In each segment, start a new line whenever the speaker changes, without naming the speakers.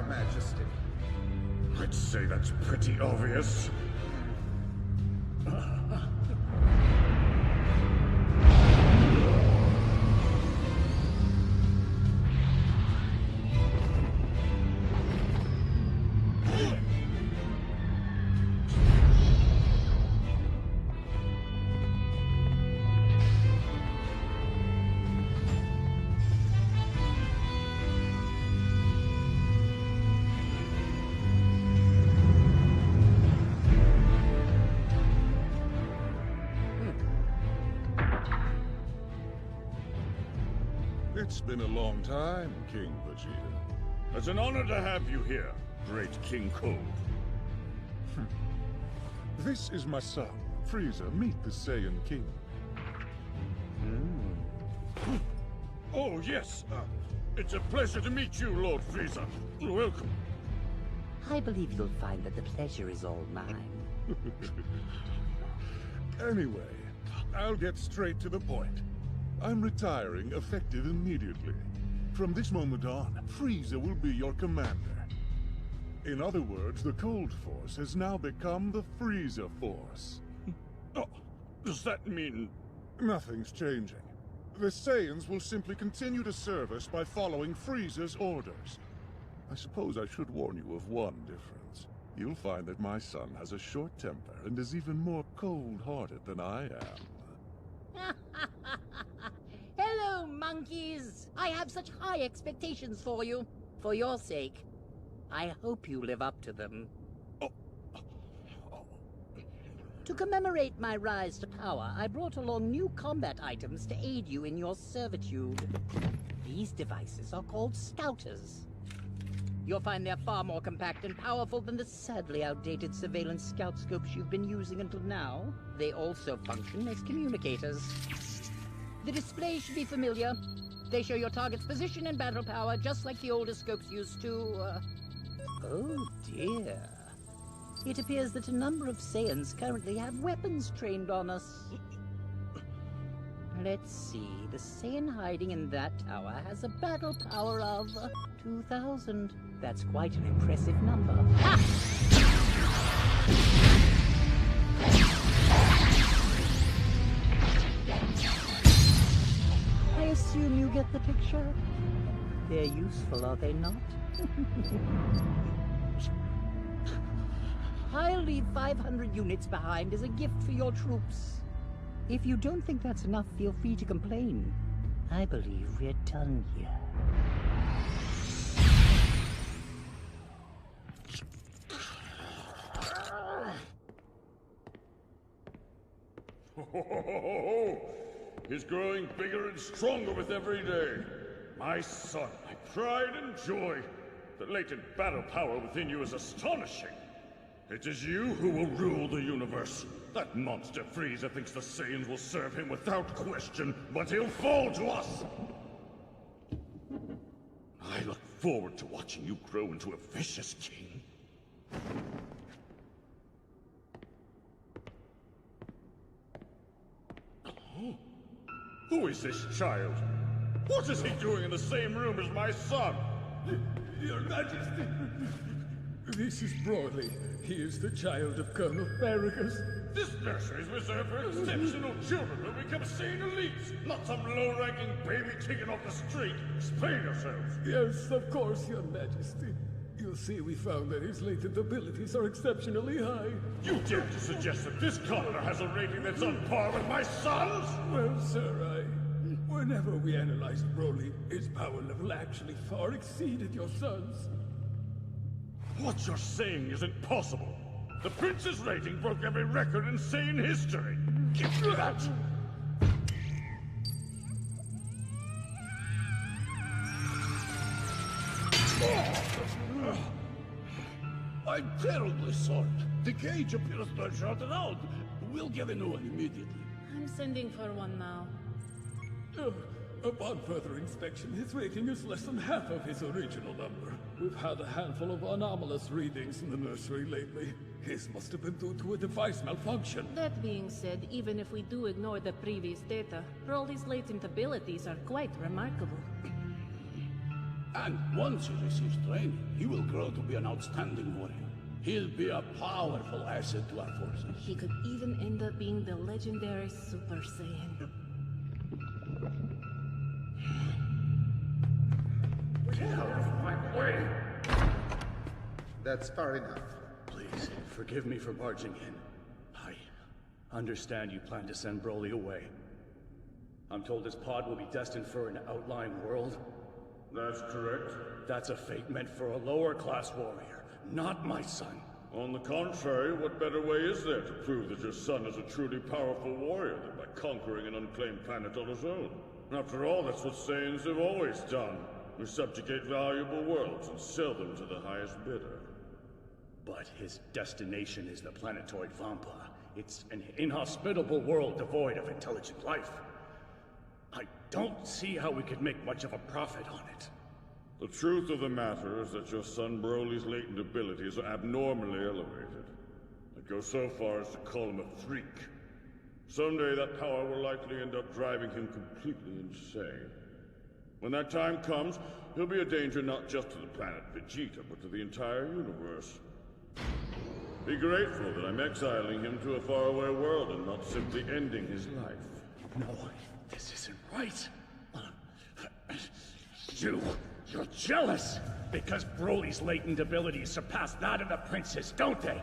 Your Majesty.
I'd say that's pretty obvious.
It's been a long time, King Vegeta.
It's an honor to have you here, great King Cold.
This is my son, Frieza. Meet the Saiyan King.
Oh, yes. It's a pleasure to meet you, Lord Frieza. Welcome.
I believe you'll find that the pleasure is all mine.
Anyway, I'll get straight to the point. I'm retiring effective immediately. From this moment on, Frieza will be your commander. In other words, the Cold Force has now become the Frieza Force.
Oh, does that mean...
Nothing's changing. The Saiyans will simply continue to serve us by following Frieza's orders. I suppose I should warn you of one difference. You'll find that my son has a short temper and is even more cold-hearted than I am.
Hello, monkeys! I have such high expectations for you. For your sake, I hope you live up to them. To commemorate my rise to power, I brought along new combat items to aid you in your servitude. These devices are called Scouters. You'll find they're far more compact and powerful than the sadly outdated surveillance scout scopes you've been using until now. They also function as communicators. The display should be familiar. They show your target's position and battle power, just like the older scopes used to, Oh dear. It appears that a number of Saiyans currently have weapons trained on us. Let's see, the Saiyan hiding in that tower has a battle power of 2,000. That's quite an impressive number. Ha! I assume you get the picture? They're useful, are they not? I'll leave 500 units behind as a gift for your troops. If you don't think that's enough, feel free to complain. I believe we're done here.
He's growing bigger and stronger with every day. My son, my pride and joy. The latent battle power within you is astonishing. It is you who will rule the universe. That monster Frieza thinks the Saiyans will serve him without question, but he'll fall to us. I look forward to watching you grow into a vicious king. Oh. Who is this child? What is he doing in the same room as my son?
Your Majesty, this is Broly. He is the child of Colonel Farragus.
This nursery is reserved for exceptional children who become Saiyan elites, not some low-ranking baby taken off the street. Explain yourselves.
Yes, of course, Your Majesty. You see, we found that his latent abilities are exceptionally high.
You dare to suggest that this commoner has a rating that's on par with my son's?
Well, sir, whenever we analyzed Broly, his power level actually far exceeded your son's.
What you're saying isn't possible. The prince's rating broke every record in Saiyan history. Give me that!
I'm terribly sorry. The cage appears to have shorted out. We'll get a new one immediately.
I'm sending for one now.
Upon further inspection, his rating is less than half of his original number. We've had a handful of anomalous readings in the nursery lately. His must have been due to a device malfunction.
That being said, even if we do ignore the previous data, Broly's latent abilities are quite remarkable.
And once he receives training, he will grow to be an outstanding warrior. He'll be a powerful asset to our forces.
He could even end up being the legendary Super Saiyan.
Get out of my way!
That's far enough.
Please, forgive me for barging in. I understand you plan to send Broly away. I'm told this pod will be destined for an outlying world.
That's correct.
That's a fate meant for a lower-class warrior, not my son.
On the contrary, what better way is there to prove that your son is a truly powerful warrior than by conquering an unclaimed planet on his own? After all, that's what Saiyans have always done. We subjugate valuable worlds and sell them to the highest bidder.
But his destination is the planetoid Vampa. It's an inhospitable world devoid of intelligent life. I don't see how we could make much of a profit on it.
The truth of the matter is that your son Broly's latent abilities are abnormally elevated. I'd go so far as to call him a freak. Someday that power will likely end up driving him completely insane. When that time comes, he'll be a danger not just to the planet Vegeta, but to the entire universe. Be grateful that I'm exiling him to a faraway world and not simply ending his life.
No, this isn't right. You're jealous! Because Broly's latent abilities surpass that of the prince's, don't they?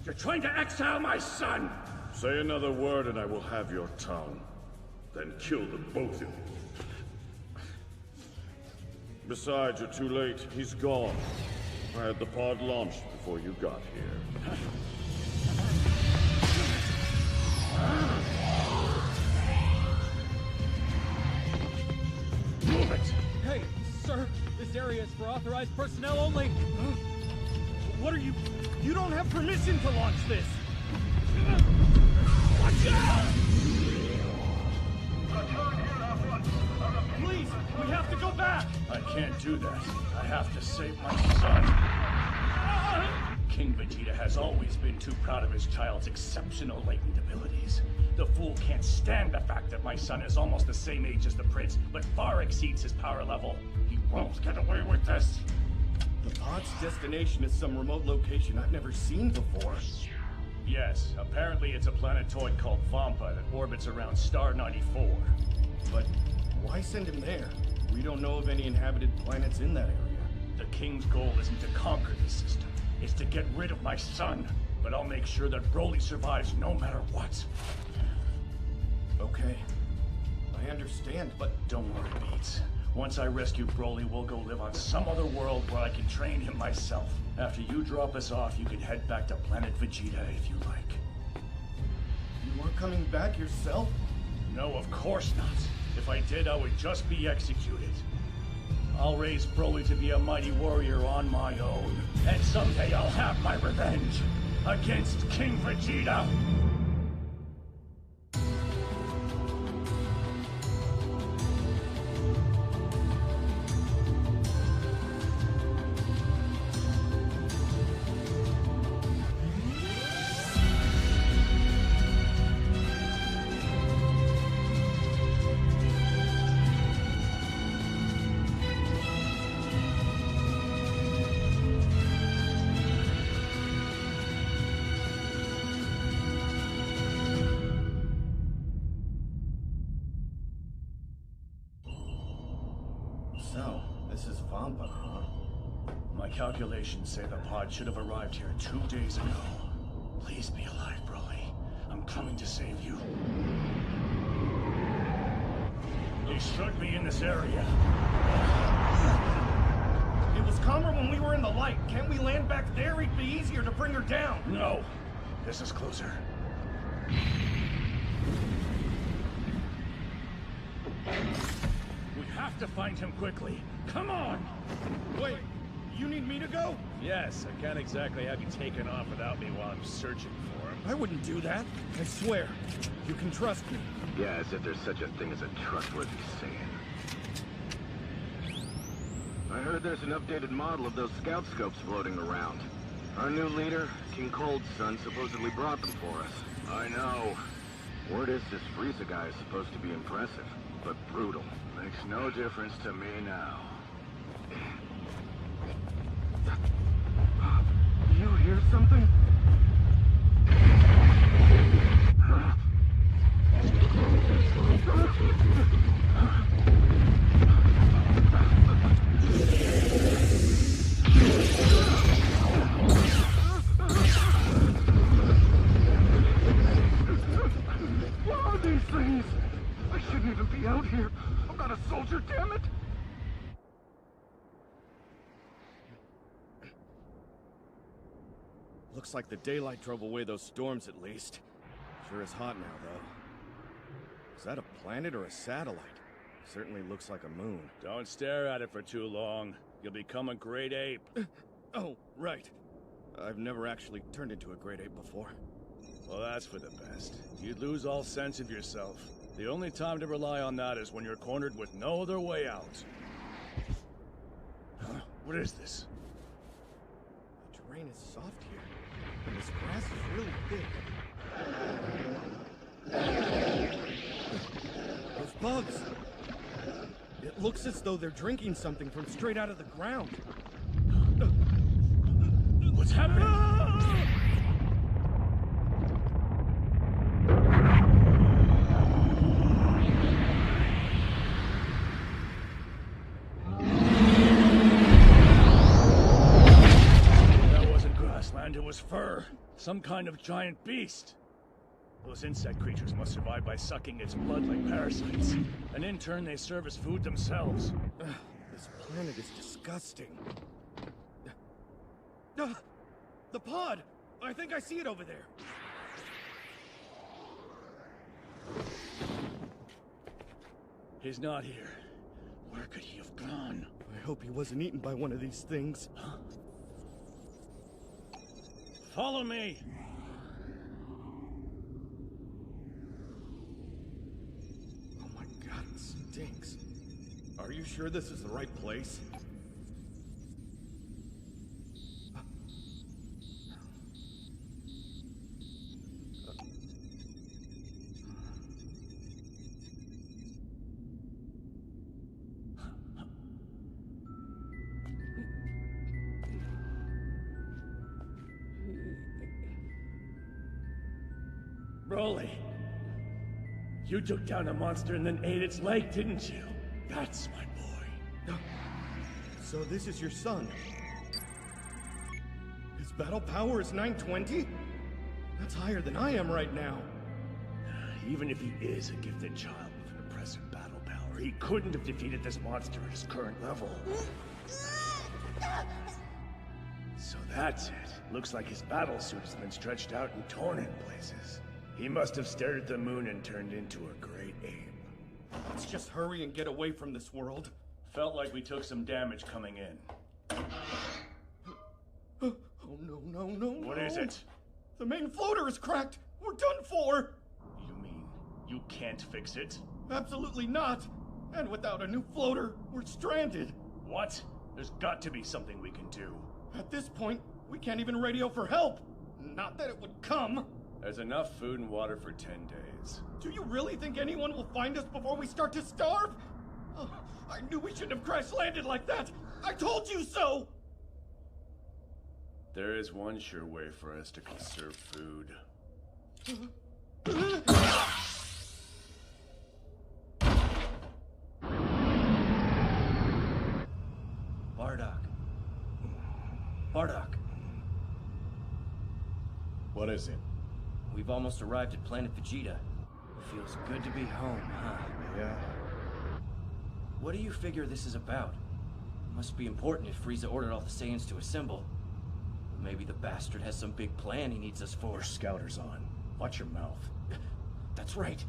You're trying to exile my son!
Say another word and I will have your tongue. Then kill them both of you. Besides, you're too late. He's gone. I had the pod launched before you got here.
Move it!
Hey, sir! This area is for authorized personnel only! What are you... You don't have permission to launch this! Watch out! Please, we have to go back!
I can't do that. I have to save my son. King Vegeta has always been too proud of his child's exceptional latent abilities. The fool can't stand the fact that my son is almost the same age as the prince, but far exceeds his power level. He won't get away with this.
The pod's destination is some remote location I've never seen before.
Yes, apparently it's a planetoid called Vampa that orbits around Star 94.
But why send him there? We don't know of any inhabited planets in that area.
The King's goal isn't to conquer the system. It's to get rid of my son. But I'll make sure that Broly survives no matter what.
Okay. I understand, but...
Don't worry, Beats. Once I rescue Broly, we'll go live on some other world where I can train him myself. After you drop us off, you can head back to planet Vegeta if you like.
You are coming back yourself?
No, of course not. If I did, I would just be executed. I'll raise Broly to be a mighty warrior on my own. And someday I'll have my revenge against King Vegeta!
So, this is Vampa, huh?
My calculations say the pod should have arrived here 2 days ago. Please be alive, Broly. I'm coming to save you. He should be in this area.
It was calmer when we were in the light. Can't we land back there? It'd be easier to bring her down.
No. This is closer. We have to find him quickly. Come on!
Wait, you need me to go?
Yes, I can't exactly have you taken off without me while I'm searching for him.
I wouldn't do that. I swear. You can trust me.
Yeah, as if there's such a thing as a trustworthy Saiyan. I heard there's an updated model of those scout scopes floating around. Our new leader, King Cold's son, supposedly brought them for us. I know. Word is this Frieza guy is supposed to be impressive, but brutal. Makes no difference to me now. You hear something?
What are these things? I shouldn't even be out here. I'm not a soldier, damn it!
Looks like the daylight drove away those storms at least. Sure is hot now, though. Is that a planet or a satellite? Certainly looks like a moon.
Don't stare at it for too long. You'll become a great ape.
Oh, right. I've never actually turned into a great ape before.
Well, that's for the best. You'd lose all sense of yourself. The only time to rely on that is when you're cornered with no other way out. Huh? What is this?
The terrain is soft here, and this grass is really thick. Those bugs! It looks as though they're drinking something from straight out of the ground.
What's happening? That wasn't grassland, it was fur. Some kind of giant beast. Those insect creatures must survive by sucking its blood like parasites. And in turn, they serve as food themselves.
This planet is disgusting. The pod! I think I see it over there.
He's not here. Where could he have gone?
I hope he wasn't eaten by one of these things.
Huh? Follow me!
Oh my god, it stinks. Are you sure this is the right place?
Broly, you took down a monster and then ate its leg, didn't you? That's my boy.
So this is your son? His battle power is 920? That's higher than I am right now.
Even if he is a gifted child with an impressive battle power, he couldn't have defeated this monster at his current level. So that's it. Looks like his battle suit has been stretched out and torn in places. He must have stared at the moon and turned into a great ape.
Let's just hurry and get away from this world.
Felt like we took some damage coming in.
Oh no.
What is it?
The main floater is cracked! We're done for!
You mean you can't fix it?
Absolutely not! And without a new floater, we're stranded!
What? There's got to be something we can do.
At this point, we can't even radio for help! Not that it would come!
There's enough food and water for 10 days.
Do you really think anyone will find us before we start to starve? Oh, I knew we shouldn't have crash-landed like that! I told you so!
There is one sure way for us to conserve food.
Bardock.
What is it?
We've almost arrived at Planet Vegeta. Feels good to be home, huh?
Yeah.
What do you figure this is about? Must be important if Frieza ordered all the Saiyans to assemble. Maybe the bastard has some big plan he needs us for.
Your scouter's on. Watch your mouth.
That's right.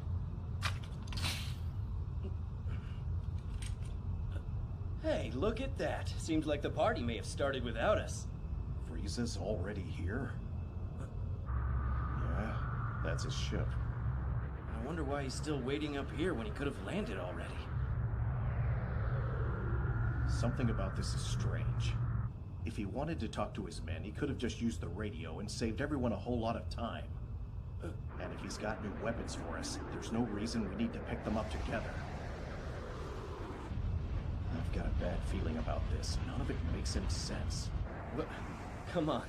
Hey, look at that. Seems like the party may have started without us.
Frieza's already here? Yeah, that's his ship.
I wonder why he's still waiting up here when he could have landed already.
Something about this is strange. If he wanted to talk to his men, he could have just used the radio and saved everyone a whole lot of time. And if he's got new weapons for us, there's no reason we need to pick them up together. I've got a bad feeling about this. None of it makes any sense.
Come on.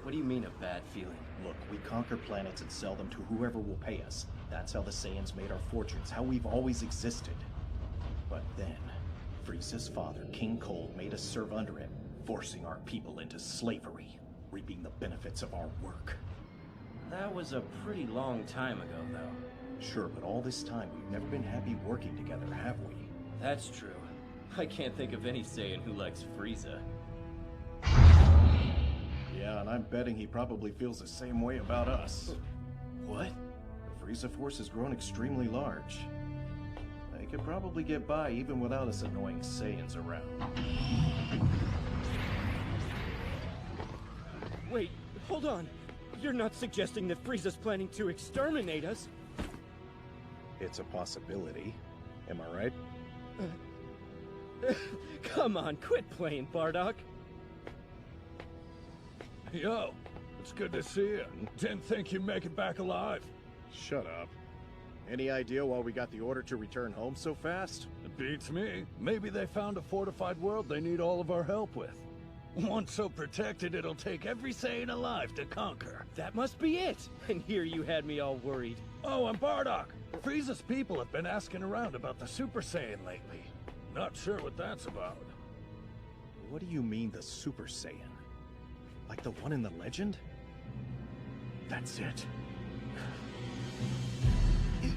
What do you mean, a bad feeling?
Look, we conquer planets and sell them to whoever will pay us. That's how the Saiyans made our fortunes, how we've always existed. But then, Frieza's father, King Cold, made us serve under him, forcing our people into slavery, reaping the benefits of our work.
That was a pretty long time ago, though.
Sure, but all this time, we've never been happy working together, have we?
That's true. I can't think of any Saiyan who likes Frieza.
Yeah, and I'm betting he probably feels the same way about us.
What?
The Frieza force has grown extremely large. They could probably get by even without us annoying Saiyans around.
Wait, hold on. You're not suggesting that Frieza's planning to exterminate us?
It's a possibility. Am I right?
Come on, quit playing, Bardock.
Yo, it's good to see you. Didn't think you'd make it back alive.
Shut up. Any idea why we got the order to return home so fast?
It beats me. Maybe they found a fortified world they need all of our help with. One so protected it'll take every Saiyan alive to conquer.
That must be it! And here you had me all worried.
Oh, and Bardock! Frieza's people have been asking around about the Super Saiyan lately. Not sure what that's about.
What do you mean, the Super Saiyan? Like the one in the legend? That's it.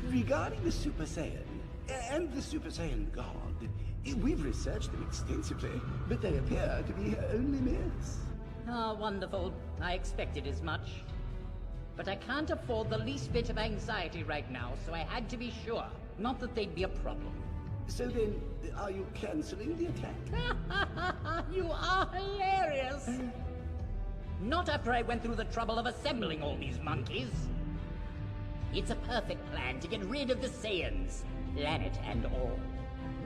Regarding the Super Saiyan, and the Super Saiyan God, we've researched them extensively, but they appear to be only myths.
Ah, wonderful. I expected as much. But I can't afford the least bit of anxiety right now, so I had to be sure. Not that they'd be a problem.
So then, are you canceling the attack?
You are hilarious! Not after I went through the trouble of assembling all these monkeys. It's a perfect plan to get rid of the Saiyans, planet and all.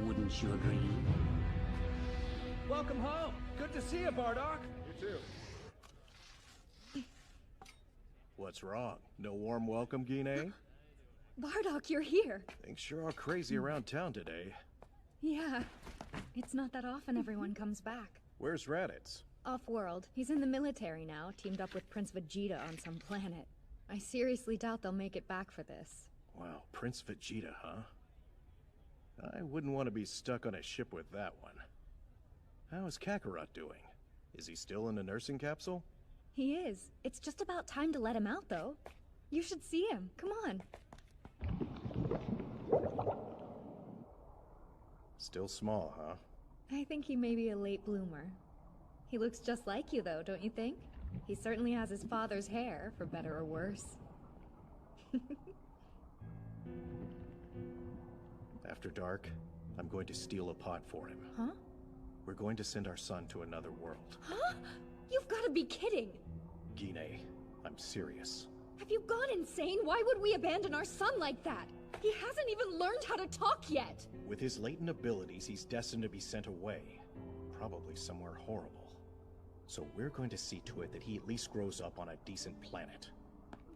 Wouldn't you agree?
Welcome home. Good to see you, Bardock.
You too. What's wrong? No warm welcome, Guinea?
Bardock, you're here.
Things sure are crazy around town today.
Yeah. It's not that often everyone comes back.
Where's Raditz?
Off-world. He's in the military now, teamed up with Prince Vegeta on some planet. I seriously doubt they'll make it back for this.
Wow, Prince Vegeta, huh? I wouldn't want to be stuck on a ship with that one. How is Kakarot doing? Is he still in a nursing capsule?
He is. It's just about time to let him out, though. You should see him. Come on.
Still small, huh?
I think he may be a late bloomer. He looks just like you, though, don't you think? He certainly has his father's hair, for better or worse.
After dark, I'm going to steal a pod for him.
Huh?
We're going to send our son to another world.
Huh? You've got to be kidding!
Guinea, I'm serious.
Have you gone insane? Why would we abandon our son like that? He hasn't even learned how to talk yet!
With his latent abilities, he's destined to be sent away. Probably somewhere horrible. So we're going to see to it that he at least grows up on a decent planet.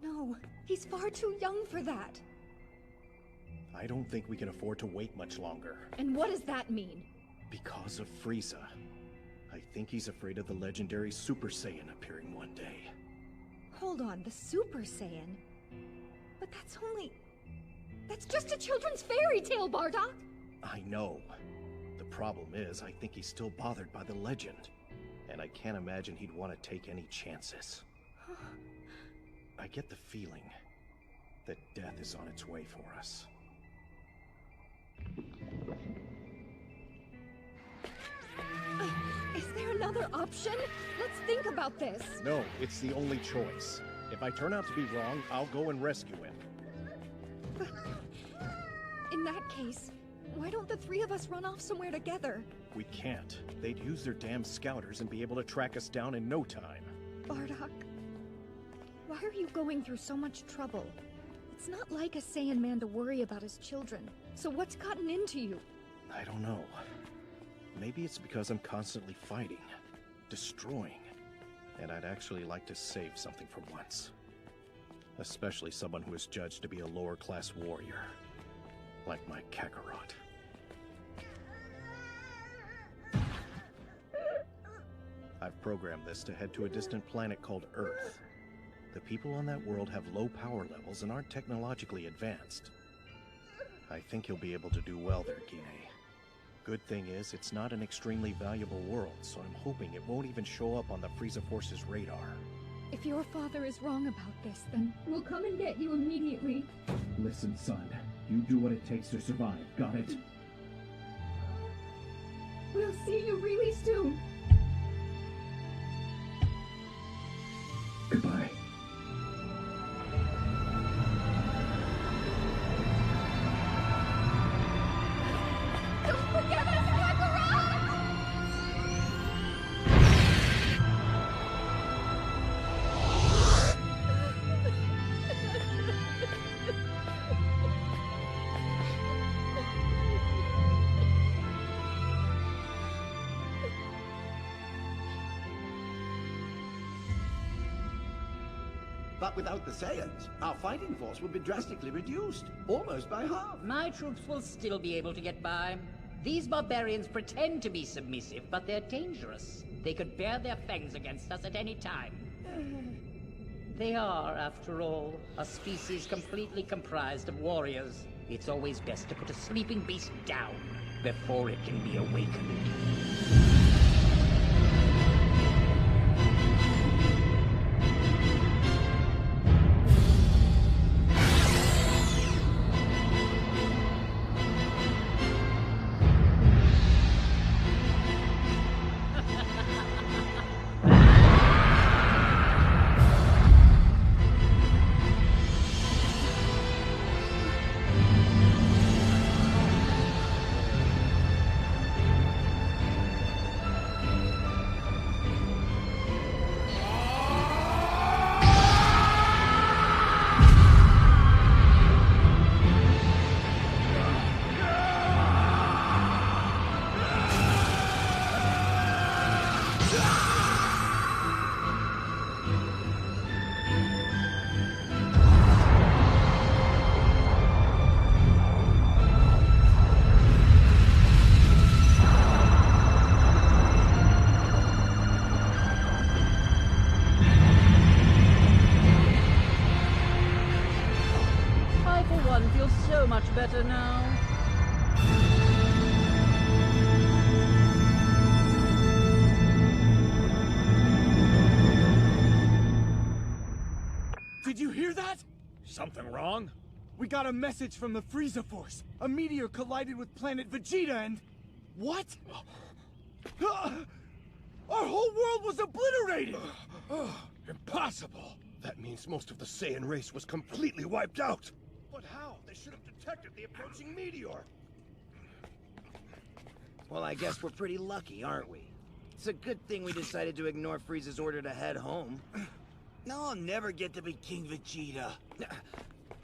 No, he's far too young for that.
I don't think we can afford to wait much longer.
And what does that mean?
Because of Frieza. I think he's afraid of the legendary Super Saiyan appearing one day.
Hold on, the Super Saiyan? But that's just a children's fairy tale, Bardock!
I know. The problem is, I think he's still bothered by the legend. And I can't imagine he'd want to take any chances. I get the feeling that death is on its way for us.
Is there another option? Let's think about this.
No, it's the only choice. If I turn out to be wrong, I'll go and rescue him.
In that case, why don't the three of us run off somewhere together?
We can't. They'd use their damn scouters and be able to track us down in no time.
Bardock, why are you going through so much trouble? It's not like a Saiyan man to worry about his children. So what's gotten into you?
I don't know. Maybe it's because I'm constantly fighting, destroying, and I'd actually like to save something for once. Especially someone who is judged to be a lower-class warrior, like my Kakarot. I've I've programmed this to head to a distant planet called Earth. The people on that world have low power levels and aren't technologically advanced. I think you'll be able to do well there, Gine. Good thing is, it's not an extremely valuable world, so I'm hoping it won't even show up on the Frieza Force's radar.
If your father is wrong about this, then we'll come and get you immediately.
Listen, son. You do what it takes to survive, got it?
We'll see you really soon.
Goodbye.
Don't forget us, Kakarot!
But without the Saiyans, our fighting force would be drastically reduced, almost by half.
My troops will still be able to get by. These barbarians pretend to be submissive, but they're dangerous. They could bare their fangs against us at any time. They are, after all, a species completely comprised of warriors. It's always best to put a sleeping beast down before it can be awakened. Better now.
Did you hear that?
Something wrong?
We got a message from the Frieza Force. A meteor collided with planet Vegeta and... What? Our whole world was obliterated!
Impossible!
That means most of the Saiyan race was completely wiped out!
But how? They should have detected the approaching meteor!
Well, I guess we're pretty lucky, aren't we? It's a good thing we decided to ignore Frieza's order to head home. Now I'll never get to be King Vegeta.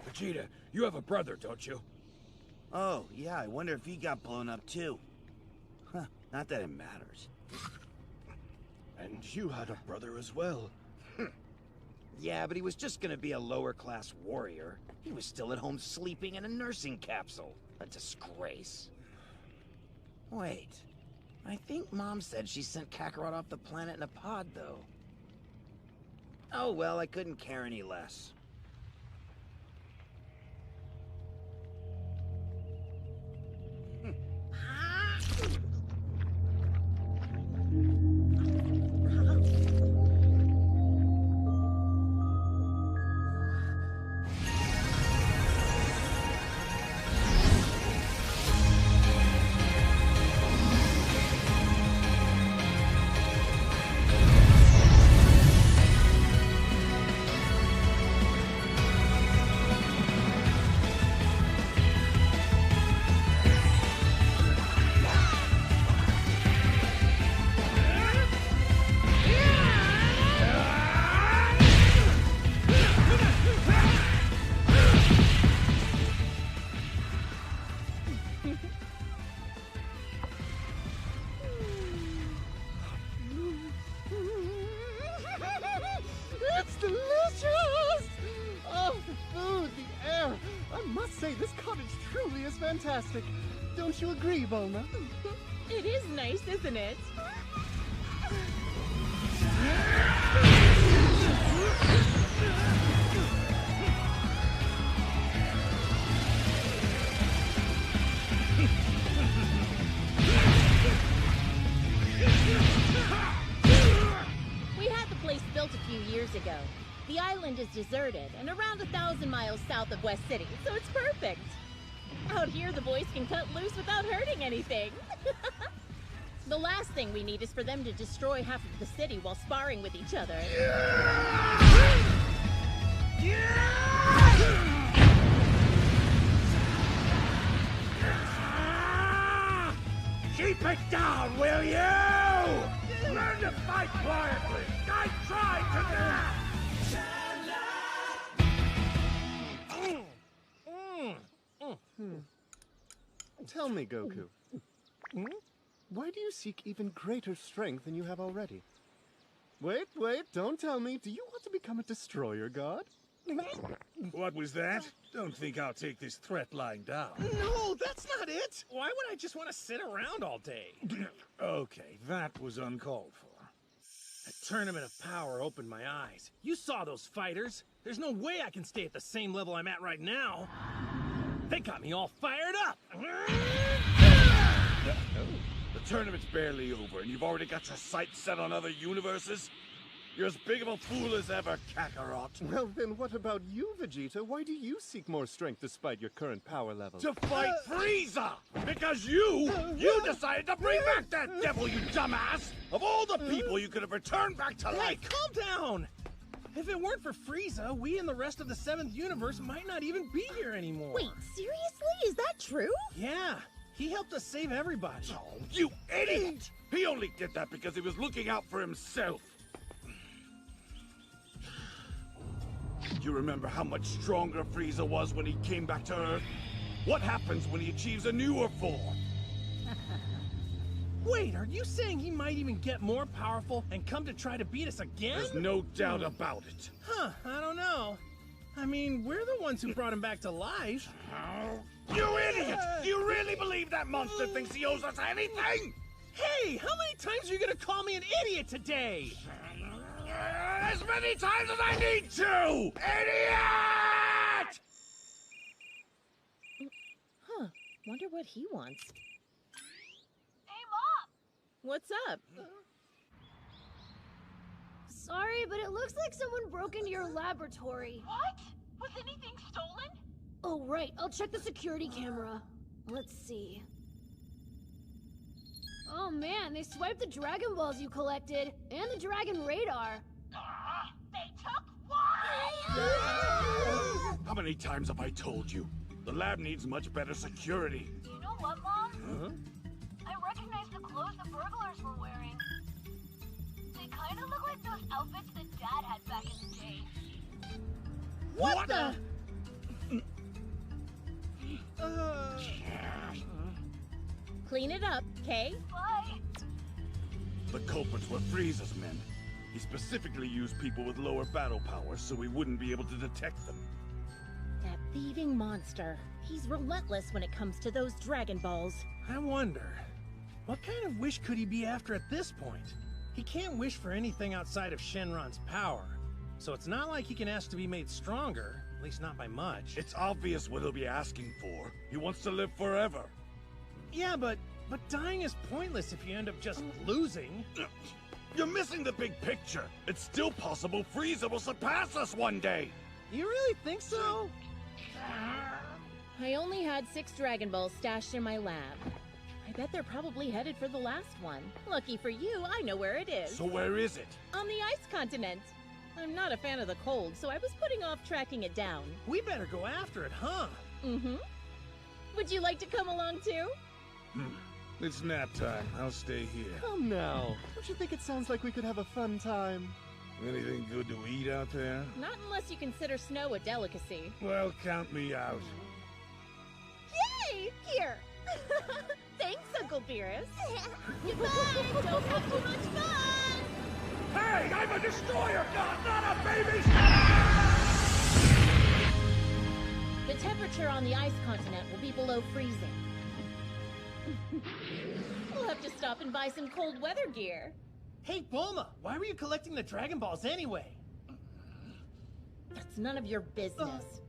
Vegeta, you have a brother, don't you?
Oh, yeah, I wonder if he got blown up too. Huh, not that it matters.
And you had a brother as well.
Yeah, but he was just gonna be a lower-class warrior. He was still at home sleeping in a nursing capsule. A disgrace. Wait. I think Mom said she sent Kakarot off the planet in a pod, though. Oh well, I couldn't care any less.
Fantastic. Don't you agree, Bulma?
It is nice, isn't it?
We had the place built a few years ago. The island is deserted and around 1,000 miles south of West City, so it's perfect. Out here, the boys can cut loose without hurting anything. The last thing we need is for them to destroy half of the city while sparring with each other.
Keep it down, will you? Learn to fight quietly. I tried to
Tell me, Goku. Why do you seek even greater strength than you have already? Wait, don't tell me. Do you want to become a destroyer god?
What was that? Don't think I'll take this threat lying down.
No, that's not it! Why would I just want to sit around all day?
Okay, that was uncalled for.
A tournament of power opened my eyes. You saw those fighters. There's no way I can stay at the same level I'm at right now. They got me all fired up.
The tournament's barely over, and you've already got your sights set on other universes? You're as big of a fool as ever, Kakarot.
Well, then what about you, Vegeta? Why do you seek more strength despite your current power level?
To fight Frieza! Because you decided to bring back that devil, you dumbass! Of all the people you could have returned back to life!
Hey, calm down! If it weren't for Frieza, we and the rest of the 7th universe might not even be here anymore.
Wait, seriously? Is that true?
Yeah, he helped us save everybody.
Oh, you idiot! He only did that because he was looking out for himself. You remember how much stronger Frieza was when he came back to Earth? What happens when he achieves a newer form?
Wait, are you saying he might even get more powerful and come to try to beat us again?
There's no doubt about it.
Huh, I don't know. I mean, we're the ones who brought him back to life.
Oh, you idiot! Do you really believe that monster thinks he owes us anything?
Hey, how many times are you gonna call me an idiot today?
As many times as I need to! Idiot!
Huh, wonder what he wants.
Hey, Mom!
What's up?
Sorry, but it looks like someone broke into your laboratory.
What? Was anything stolen?
Oh, right. I'll check the security camera. Let's see. Oh man, they swiped the Dragon Balls you collected, and the Dragon Radar.
They took what?
How many times have I told you? The lab needs much better security.
You know what, Mom?
Huh?
I recognize the clothes the burglars were wearing. They kind of look like those outfits that Dad had back in the day.
What the?
Clean it up, okay?
Bye.
The culprits were Frieza's men. He specifically used people with lower battle powers so we wouldn't be able to detect them.
That thieving monster. He's relentless when it comes to those Dragon Balls.
I wonder, what kind of wish could he be after at this point? He can't wish for anything outside of Shenron's power, so it's not like he can ask to be made stronger, at least not by much.
It's obvious what he'll be asking for. He wants to live forever.
Yeah, but dying is pointless if you end up just losing.
You're missing the big picture. It's still possible Frieza will surpass us one day.
You really think so?
I only had 6 Dragon Balls stashed in my lab. I bet they're probably headed for the last one. Lucky for you, I know where it is.
So where is it?
On the ice continent. I'm not a fan of the cold, so I was putting off tracking it down.
We better go after it, huh?
Mm-hmm. Would you like to come along too?
It's nap time. I'll stay here.
Come now. Don't you think it sounds like we could have a fun time?
Anything good to eat out there?
Not unless you consider snow a delicacy.
Well, count me out.
Yay! Here! Thanks, Uncle Beerus. Goodbye! Don't have too much fun!
Hey, I'm a destroyer god, not a baby!
The temperature on the ice continent will be below freezing. We'll have to stop and buy some cold weather gear.
Hey, Bulma, why were you collecting the Dragon Balls anyway?
That's none of your business.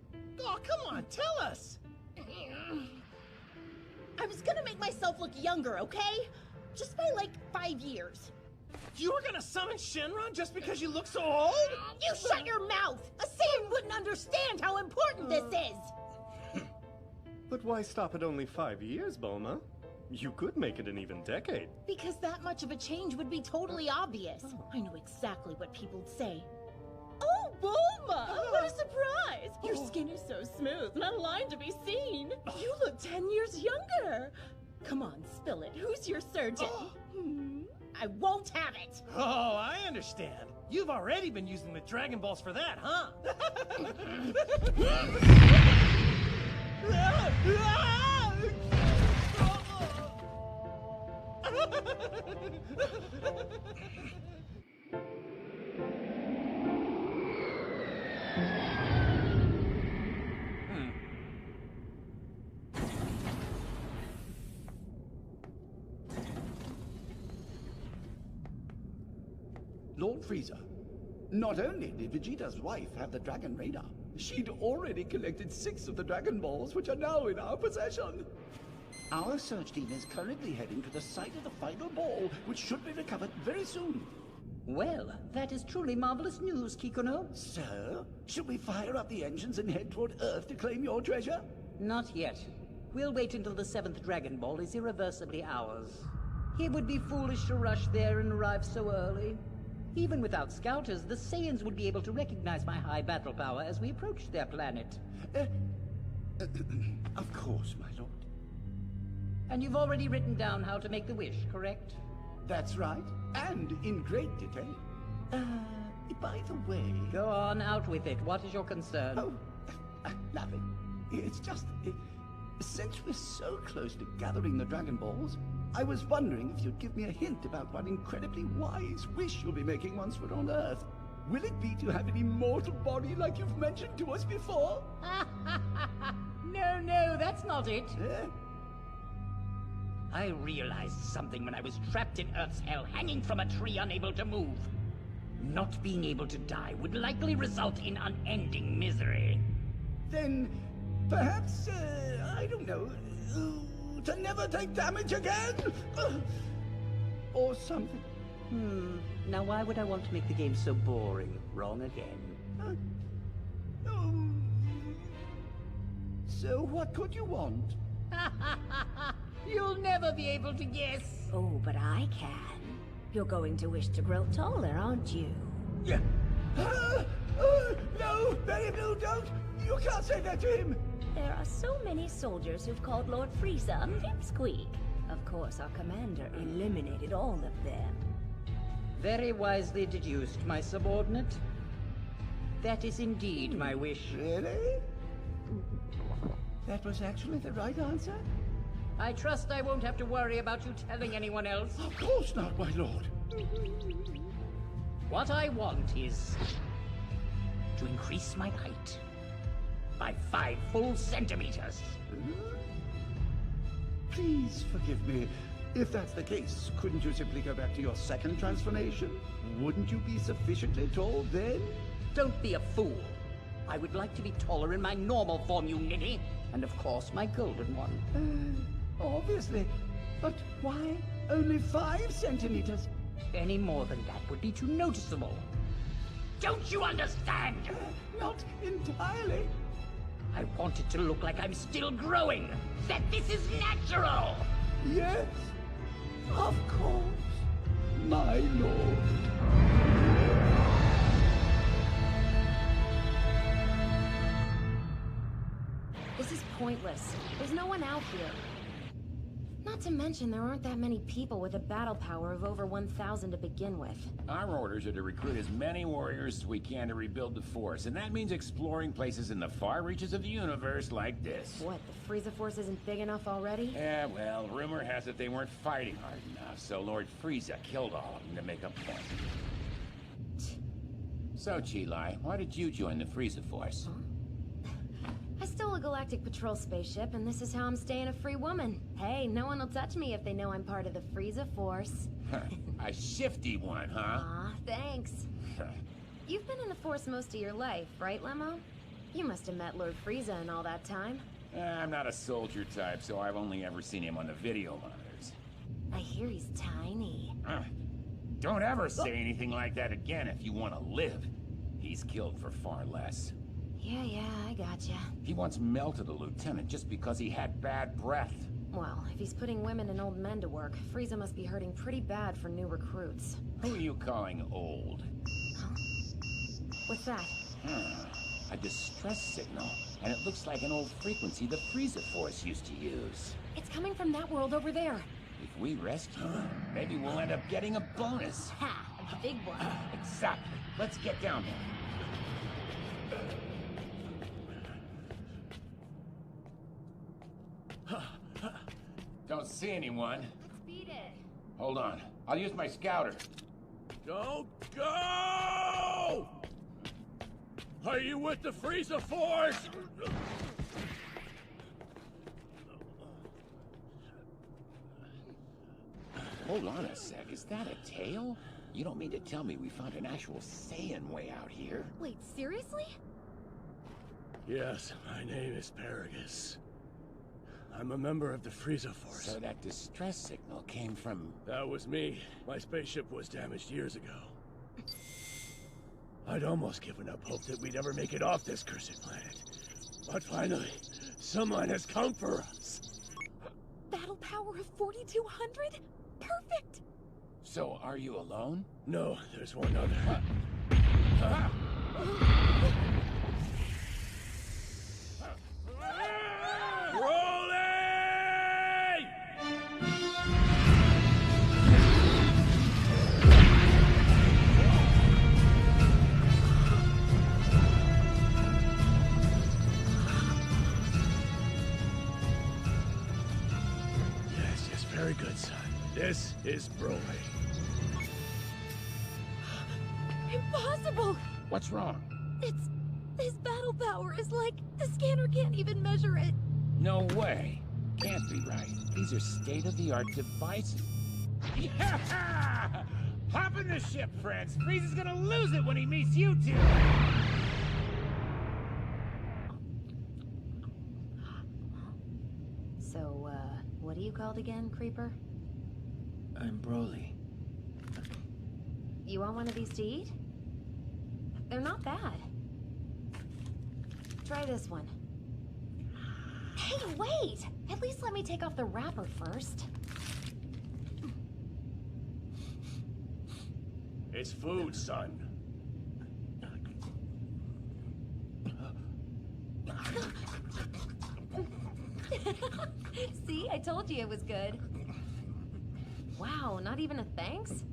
Oh, come on, tell us!
I was gonna make myself look younger, okay? Just by like 5 years.
You were gonna summon Shenron just because you look so old?
You shut your mouth! A Saiyan wouldn't understand how important this is!
But why stop at only 5 years, Bulma? You could make it an even decade.
Because that much of a change would be totally obvious. I know exactly what people'd say. Oh, Bulma! What a surprise! Your skin is so smooth, not a line to be seen. You look 10 years younger. Come on, spill it. Who's your surgeon? I won't have it.
Oh, I understand. You've already been using the Dragon Balls for that, huh?
Lord Frieza, not only did Vegeta's wife have the Dragon Radar, she'd already collected 6 of the Dragon Balls, which are now in our possession. Our search team is currently heading to the site of the final ball, which should be recovered very soon.
Well, that is truly marvelous news, Kikuno.
So, should we fire up the engines and head toward Earth to claim your treasure?
Not yet. We'll wait until the 7th Dragon Ball is irreversibly ours. It would be foolish to rush there and arrive so early. Even without scouters, the Saiyans would be able to recognize my high battle power as we approach their planet.
Of course, my lord.
And you've already written down how to make the wish, correct?
That's right, and in great detail. By the way...
Go on, out with it. What is your concern?
Oh, nothing. It's just... since we're so close to gathering the Dragon Balls, I was wondering if you'd give me a hint about what incredibly wise wish you'll be making once we're on Earth. Will it be to have an immortal body like you've mentioned to us before?
No, that's not it. I realized something when I was trapped in Earth's hell, hanging from a tree, unable to move. Not being able to die would likely result in unending misery.
Then, perhaps, I don't know, to never take damage again? Or something.
Now why would I want to make the game so boring? Wrong again.
So what could you want?
You'll never be able to guess.
Oh, but I can. You're going to wish to grow taller, aren't you?
Yeah. No, Berry Blue, don't! You can't say that to him!
There are so many soldiers who've called Lord Frieza a pipsqueak. Of course, our commander eliminated all of them.
Very wisely deduced, my subordinate. That is indeed my wish.
Really? That was actually the right answer?
I trust I won't have to worry about you telling anyone else.
Of course not, my lord.
What I want is to increase my height by 5 full centimeters.
Please forgive me. If that's the case, couldn't you simply go back to your second transformation? Wouldn't you be sufficiently tall then?
Don't be a fool. I would like to be taller in my normal form, you ninny. And of course, my golden one.
Obviously. But why only 5 centimeters?
Any more than that would be too noticeable. Don't you understand?
Not entirely.
I want it to look like I'm still growing. That this is natural.
Yes, of course, my lord.
This is pointless. There's no one out here. Not to mention, there aren't that many people with a battle power of over 1,000 to begin with.
Our orders are to recruit as many warriors as we can to rebuild the Force, and that means exploring places in the far reaches of the universe like this.
What, the Frieza Force isn't big enough already?
Yeah, well, rumor has it they weren't fighting hard enough, so Lord Frieza killed all of them to make a point. So, Chi-Lai, why did you join the Frieza Force?
Huh? I stole a Galactic Patrol spaceship, and this is how I'm staying a free woman. Hey, no one will touch me if they know I'm part of the Frieza Force.
A shifty one, huh?
Aw, thanks. You've been in the Force most of your life, right, Lemo? You must have met Lord Frieza in all that time.
I'm not a soldier type, so I've only ever seen him on the video monitors.
I hear he's tiny.
Don't ever say anything like that again if you want to live. He's killed for far less.
Yeah, I gotcha.
He once melted a lieutenant just because he had bad breath.
Well, if he's putting women and old men to work, Frieza must be hurting pretty bad for new recruits.
Who are you calling old?
Huh? What's that?
A distress signal. And it looks like an old frequency the Frieza Force used to use.
It's coming from that world over there.
If we rescue him, maybe we'll end up getting a bonus.
Ha! A big one.
Exactly. Let's get down there. Don't see anyone.
Let's beat it.
Hold on. I'll use my scouter.
Don't go! Are you with the Frieza Force?
Hold on a sec. Is that a tail? You don't mean to tell me we found an actual Saiyan way out here?
Wait, seriously?
Yes, my name is Paragus. I'm a member of the Frieza Force.
So that distress signal came from...
That was me. My spaceship was damaged years ago. I'd almost given up hope that we'd ever make it off this cursed planet. But finally, someone has come for us.
Battle power of 4,200? Perfect!
So, are you alone?
No, there's one other. Yes, very good, son. This is Broly.
Impossible!
What's wrong?
His battle power is like, the scanner can't even measure it.
No way. Can't be right. These are state-of-the-art devices. Yeah! Hop in the ship, friends. Frieza's gonna lose it when he meets you two.
So, what are you called again, Creeper?
I'm Broly.
You want one of these to eat? They're not bad. Try this one. Hey, wait! At least let me take off the wrapper first.
It's food, son.
See, I told you it was good. Wow, not even a thanks?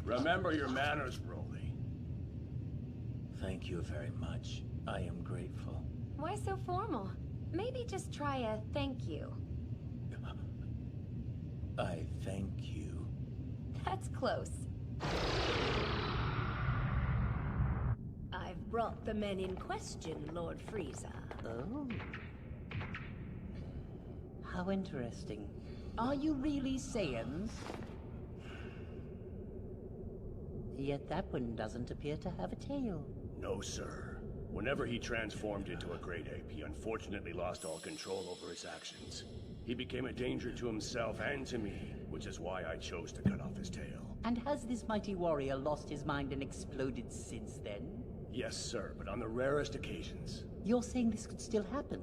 Remember your manners, Broly.
Thank you very much. I am grateful.
Why so formal? Maybe just try a thank you.
I thank you.
That's close.
I've brought the men in question, Lord Frieza.
Oh. How interesting. Are you really Saiyans? Yet that one doesn't appear to have a tail.
No, sir. Whenever he transformed into a great ape, he unfortunately lost all control over his actions. He became a danger to himself and to me, which is why I chose to cut off his tail.
And has this mighty warrior lost his mind and exploded since then?
Yes, sir, but on the rarest occasions.
You're saying this could still happen?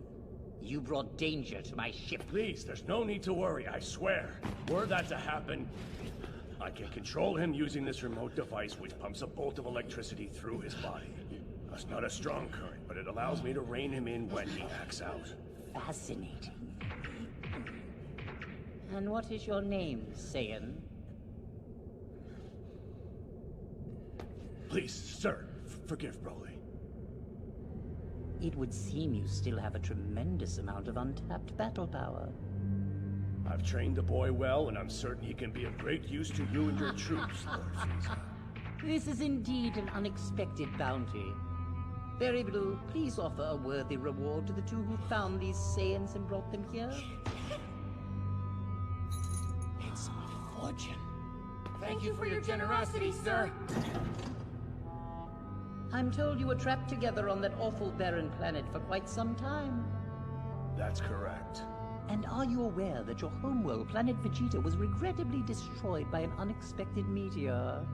You brought danger to my ship.
Please, there's no need to worry, I swear. Were that to happen, I can control him using this remote device which pumps a bolt of electricity through his body. It's not a strong current, but it allows me to rein him in when he acts out.
Fascinating. And what is your name, Saiyan?
Please, sir, forgive Broly.
It would seem you still have a tremendous amount of untapped battle power.
I've trained the boy well, and I'm certain he can be of great use to you and your troops, Lord Frieza.
This is indeed an unexpected bounty. Very Blue, please offer a worthy reward to the two who found these Saiyans and brought them here.
It's my fortune. Thank you for your generosity, sir.
I'm told you were trapped together on that awful barren planet for quite some time.
That's correct.
And are you aware that your homeworld, planet Vegeta, was regrettably destroyed by an unexpected meteor?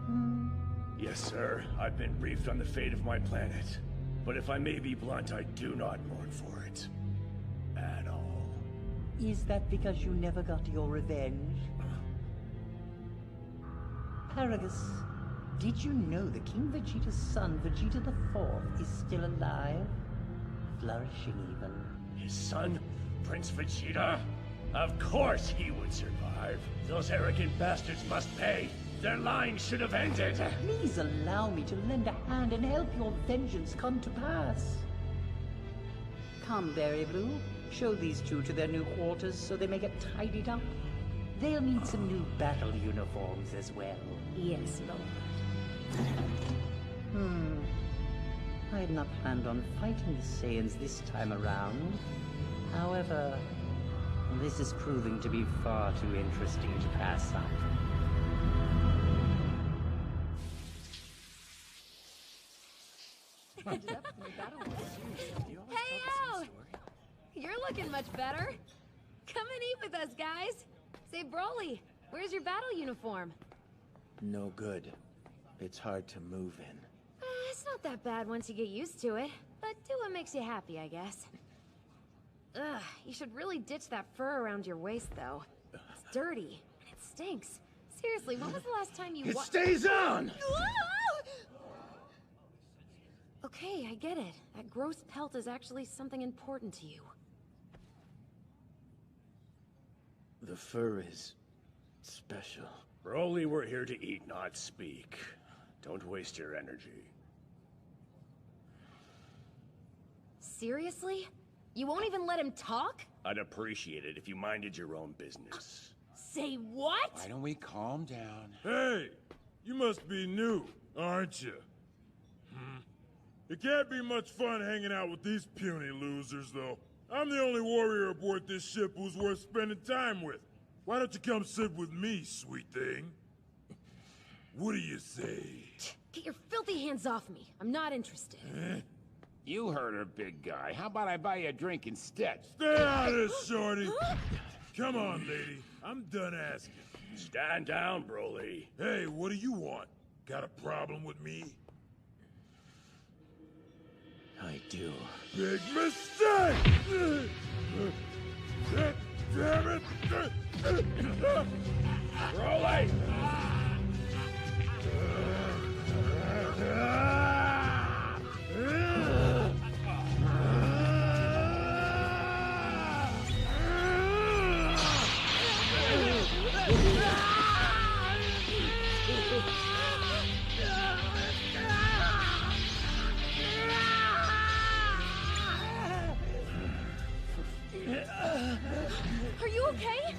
Yes, sir. I've been briefed on the fate of my planet. But if I may be blunt, I do not mourn for it. At all.
Is that because you never got your revenge? Paragus, did you know that King Vegeta's son, Vegeta the Fourth, is still alive? Flourishing even.
His son? Prince Vegeta? Of course he would survive. Those arrogant bastards must pay. Their line should have ended.
Please allow me to lend a hand and help your vengeance come to pass. Come, Berry Blue. Show these two to their new quarters so they may get tidied up. They'll need some new battle uniforms as well.
Yes, Lord.
I had not planned on fighting the Saiyans this time around. However, this is proving to be far too interesting to pass up.
Hey-o! You're looking much better. Come and eat with us, guys. Say, Broly, where's your battle uniform?
No good. It's hard to move in.
It's not that bad once you get used to it. But do what makes you happy, I guess. Ugh, you should really ditch that fur around your waist, though. It's dirty, and it stinks. Seriously, when was the last time you
It stays on!
Okay, I get it. That gross pelt is actually something important to you.
The fur is special.
Broly, we're here to eat, not speak. Don't waste your energy.
Seriously? You won't even let him talk?
I'd appreciate it if you minded your own business.
Say what?
Why don't we calm down?
Hey! You must be new, aren't you? It can't be much fun hanging out with these puny losers, though. I'm the only warrior aboard this ship who's worth spending time with. Why don't you come sit with me, sweet thing? What do you say?
Get your filthy hands off me. I'm not interested.
You heard her, big guy. How about I buy you a drink instead?
Stay out of this, shorty! Come on, lady. I'm done asking.
Stand down, Broly.
Hey, what do you want? Got a problem with me?
I do.
Big mistake! Damn it!
Broly!
Are you okay?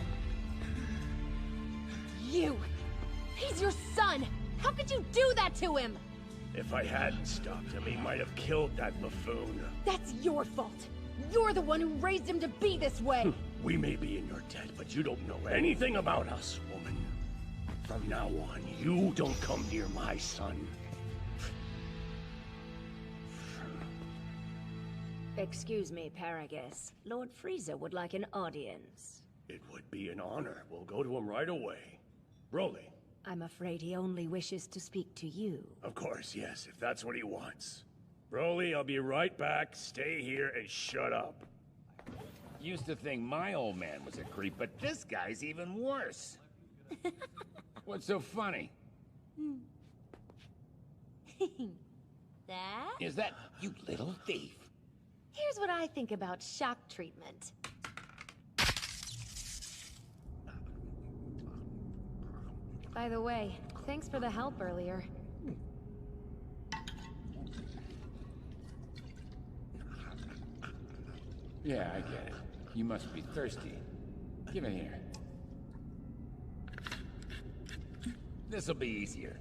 You! He's your son! How could you do that to him?
If I hadn't stopped him, he might have killed that buffoon.
That's your fault. You're the one who raised him to be this way.
We may be in your debt, but you don't know anything about us, woman. From now on, you don't come near my son.
Excuse me, Paragus. Lord Frieza would like an audience.
It would be an honor. We'll go to him right away. Broly.
I'm afraid he only wishes to speak to you.
Of course, yes, if that's what he wants. Broly, I'll be right back. Stay here and shut up.
Used to think my old man was a creep, but this guy's even worse. What's so funny?
That?
Is that you little thief?
Here's what I think about shock treatment. By the way, thanks for the help earlier.
Yeah, I get it. You must be thirsty. Give it here. This'll be easier.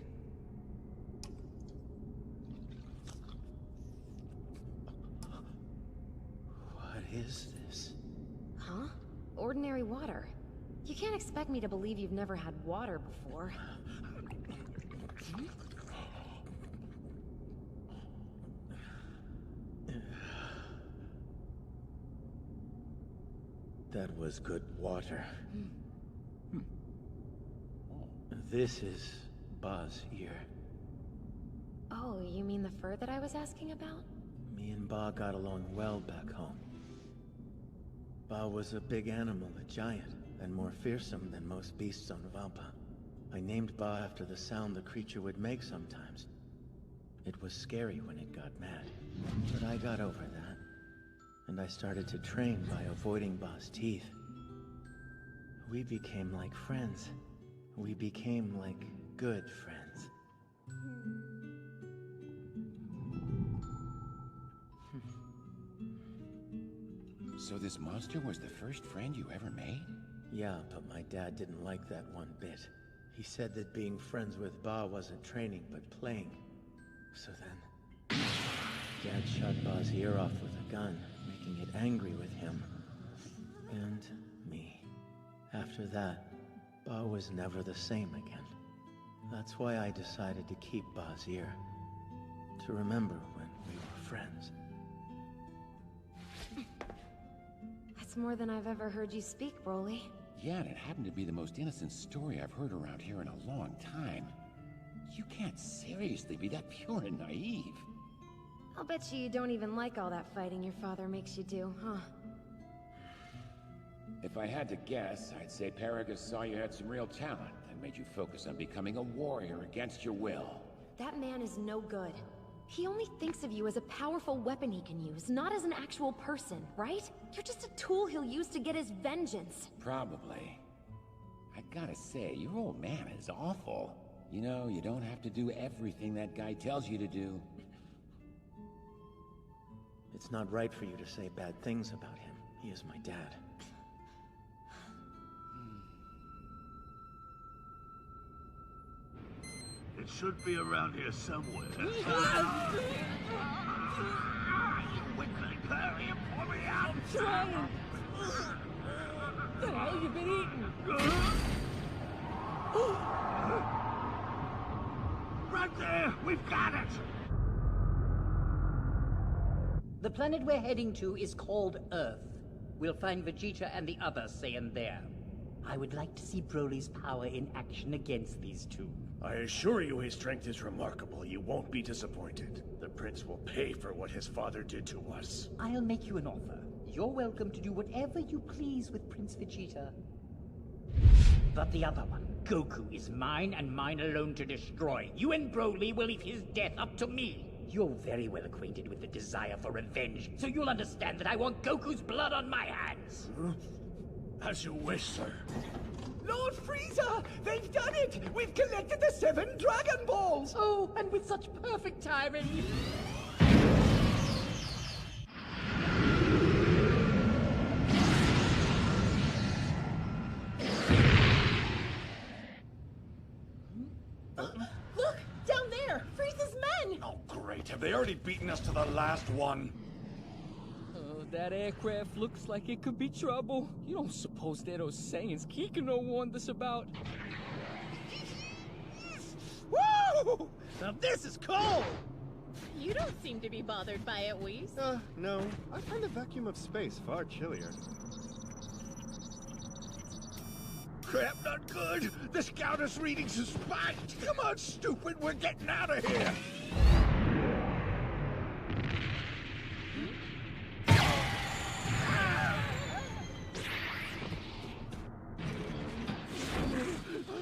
What is this?
Huh? Ordinary water. You can't expect me to believe you've never had water before.
That was good water. This is Ba's ear.
Oh, you mean the fur that I was asking about?
Me and Ba got along well back home. Ba was a big animal, a giant, and more fearsome than most beasts on Valpa. I named Ba after the sound the creature would make sometimes. It was scary when it got mad, but I got over that. And I started to train by avoiding Ba's teeth. We became like friends. We became like good friends.
So this monster was the first friend you ever made?
Yeah, but my dad didn't like that one bit. He said that being friends with Ba wasn't training, but playing. So then, Dad shot Ba's ear off with a gun, making it angry with him. And me. After that, Ba was never the same again. That's why I decided to keep Ba's ear. To remember when we were friends.
That's more than I've ever heard you speak, Broly.
Yeah, and it happened to be the most innocent story I've heard around here in a long time. You can't seriously be that pure and naive.
I'll bet you don't even like all that fighting your father makes you do, huh?
If I had to guess, I'd say Paragus saw you had some real talent and made you focus on becoming a warrior against your will.
That man is no good. He only thinks of you as a powerful weapon he can use, not as an actual person, right? You're just a tool he'll use to get his vengeance.
Probably. I gotta say, your old man is awful. You know, you don't have to do everything that guy tells you to do.
It's not right for you to say bad things about him. He is my dad.
It should be around here somewhere. You wiggly hurry and pull me out!
I'm trying! The hell you been eating?
Right there! We've got it!
The planet we're heading to is called Earth. We'll find Vegeta and the other Saiyan there. I would like to see Broly's power in action against these two.
I assure you his strength is remarkable. You won't be disappointed. The Prince will pay for what his father did to us.
I'll make you an offer. You're welcome to do whatever you please with Prince Vegeta. But the other one, Goku, is mine and mine alone to destroy. You and Broly will leave his death up to me. You're very well acquainted with the desire for revenge, so you'll understand that I want Goku's blood on my hands.
As you wish, sir.
Lord Frieza! They've done it! We've collected the 7 Dragon Balls!
Oh, and with such perfect timing!
Look! Down there! Frieza's men!
Oh, great. Have they already beaten us to the last one?
That aircraft looks like it could be trouble. You don't suppose they're those Saiyans Kikuno warned us about?
Woo! Now this is cold!
You don't seem to be bothered by it, Whis.
No. I find the vacuum of space far chillier.
Crap, not good. The Scouter's readings are spiked. Come on, stupid. We're getting out of here.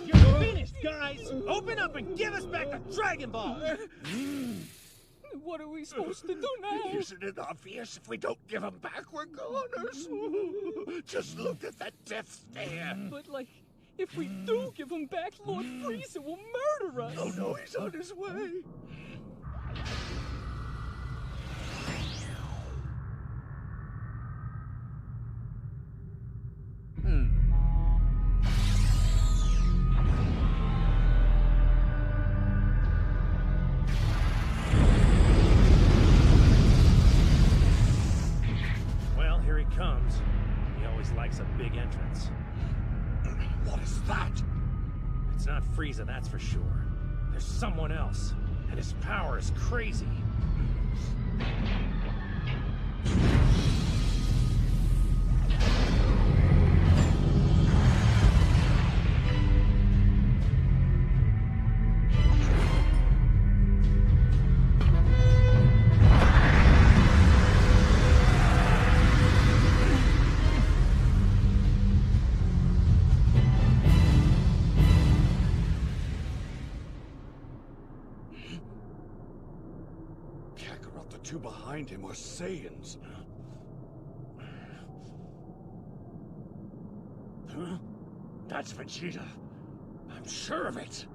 You're finished, guys! Open up and give us back the Dragon Ball!
What are we supposed to do now?
Isn't it obvious? If we don't give them back, we're goners. Just look at that death stare.
But, like, if we do give him back, Lord Frieza will murder us!
Oh no, he's on his way!
Well, here he comes. He always likes a big entrance.
What is that?
It's not Frieza, that's for sure. There's someone else, and his power is crazy.
Kakarot, the two behind him are Saiyans. Huh? That's Vegeta. I'm sure of it.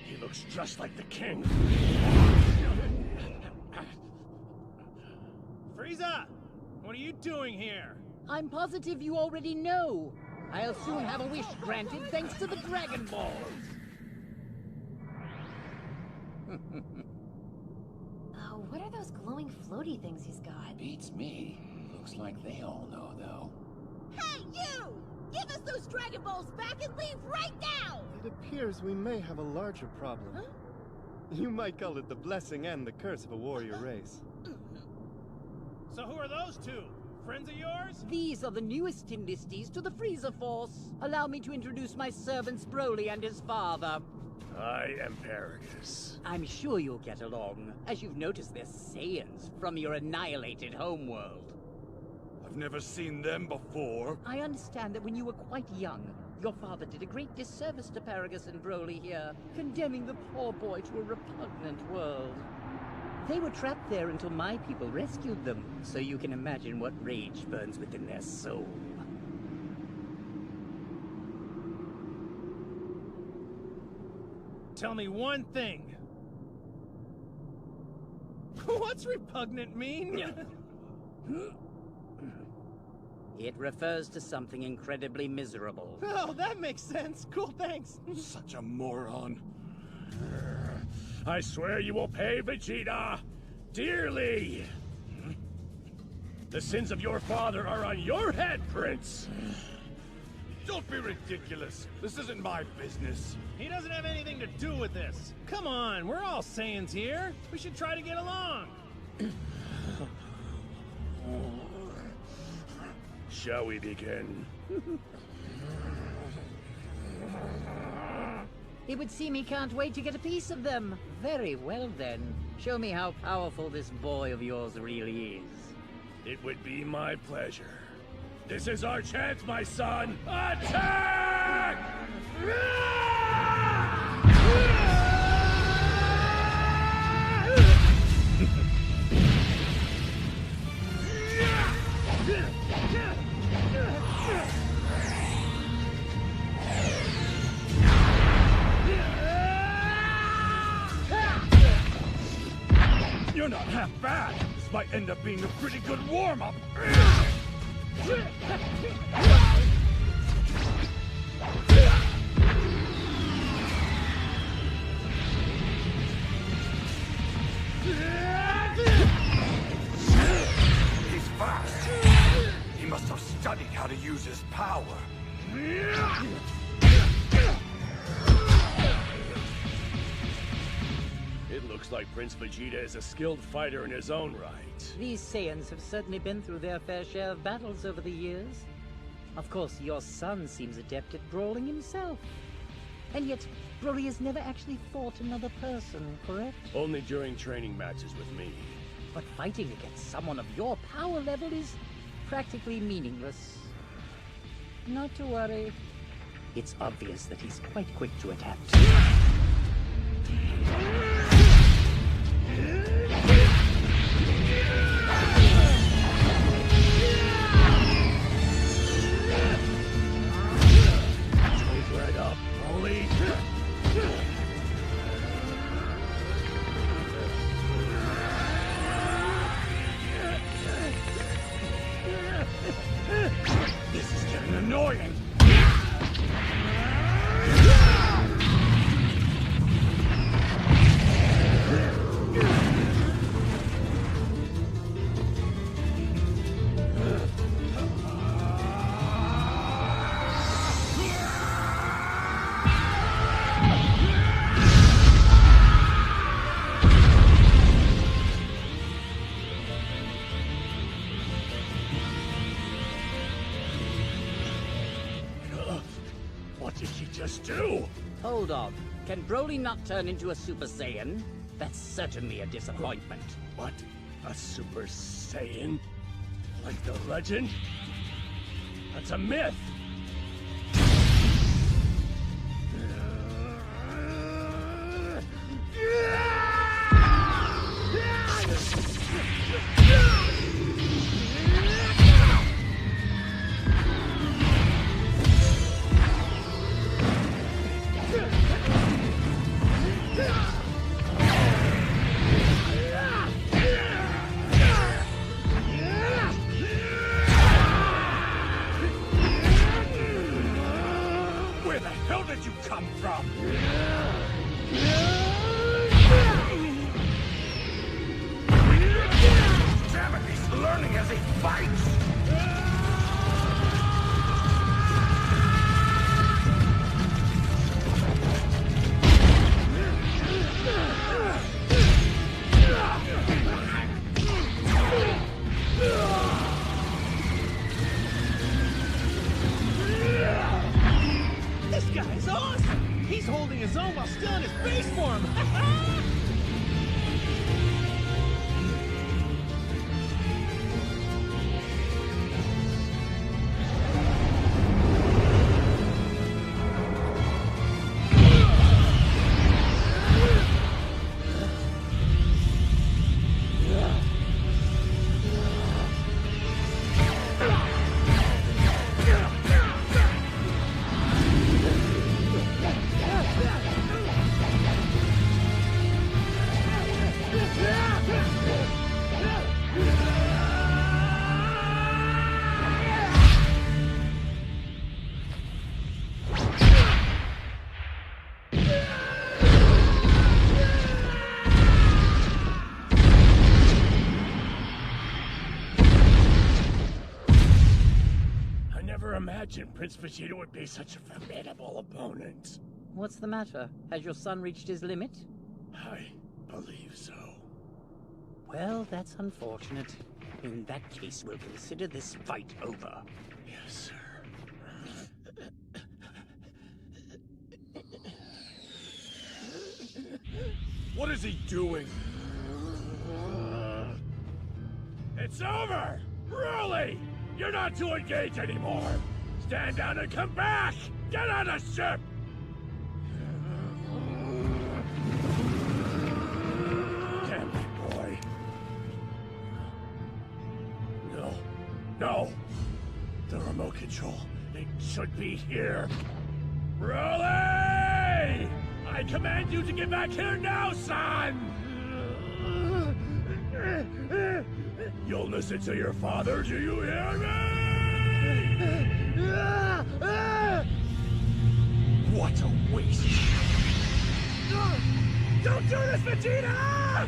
He looks just like the king.
Frieza! What are you doing here?
I'm positive you already know. I'll soon have a wish granted thanks to the Dragon Balls.
Oh, what are those glowing floaty things he's got?
Beats me. Looks like they all know, though.
Hey, you! Give us those Dragon Balls back and leave right now!
It appears we may have a larger problem.
Huh?
You might call it the blessing and the curse of a warrior race.
So who are those two? Friends of yours?
These are the newest enlistees to the Frieza Force. Allow me to introduce my servants Broly and his father.
I am Paragus.
I'm sure you'll get along, as you've noticed they're Saiyans from your annihilated homeworld.
I've never seen them before.
I understand that when you were quite young, your father did a great disservice to Paragus and Broly here, condemning the poor boy to a repugnant world. They were trapped there until my people rescued them, so you can imagine what rage burns within their soul.
Tell me one thing. What's repugnant mean?
It refers to something incredibly miserable.
Oh, that makes sense. Cool, thanks.
Such a moron. I swear you will pay Vegeta dearly. The sins of your father are on your head, Prince. Don't be ridiculous. This isn't my business.
He doesn't have anything to do with this. Come on, we're all Saiyans here. We should try to get along.
Shall we begin?
It would seem he can't wait to get a piece of them. Very well then. Show me how powerful this boy of yours really is.
It would be my pleasure. This is our chance, my son! Attack! You're not half bad. This might end up being a pretty good warm-up. He's fast. He must have studied how to use his power. It looks like Prince Vegeta is a skilled fighter in his own right.
These Saiyans have certainly been through their fair share of battles over the years. Of course, your son seems adept at brawling himself. And yet, Broly has never actually fought another person, correct?
Only during training matches with me.
But fighting against someone of your power level is practically meaningless. Not to worry. It's obvious that he's quite quick to adapt.
Right up, Broly. This is getting annoying. do?
Hold on. Can Broly not turn into a Super Saiyan? That's certainly a disappointment.
What? A Super Saiyan? Like the legend? That's a myth! Where the hell did you come from? Damn it, he's learning as he fights!
This guy's awesome! He's holding his own while still in his base form!
Imagine Prince Vegeta would be such a formidable opponent.
What's the matter? Has your son reached his limit?
I believe so.
Well, that's unfortunate. In that case, we'll consider this fight over.
Yes, sir. What is he doing? It's over! Really? You're not to engage anymore! Stand down and come back! Get on the ship! Damn it, boy. No. No! The remote control. It should be here. Broly! I command you to get back here now, son! You'll listen to your father, do you hear me? What a waste! Don't do this, Vegeta!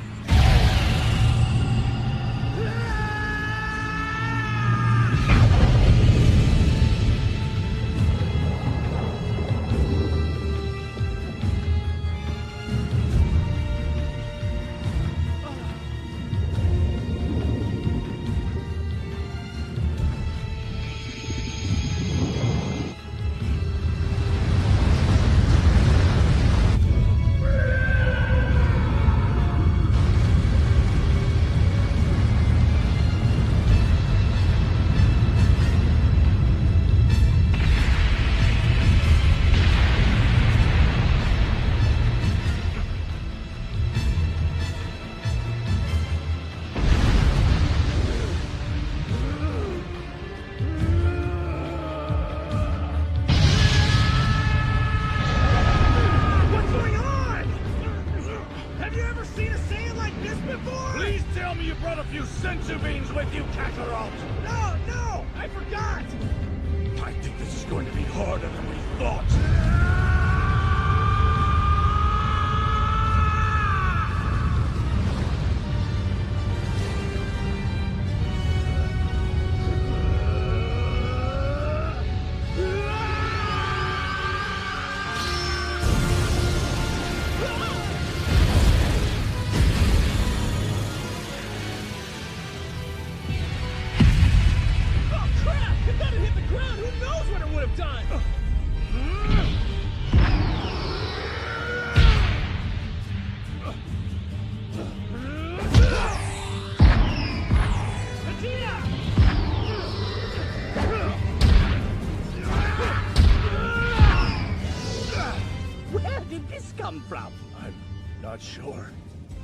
from?
I'm not sure.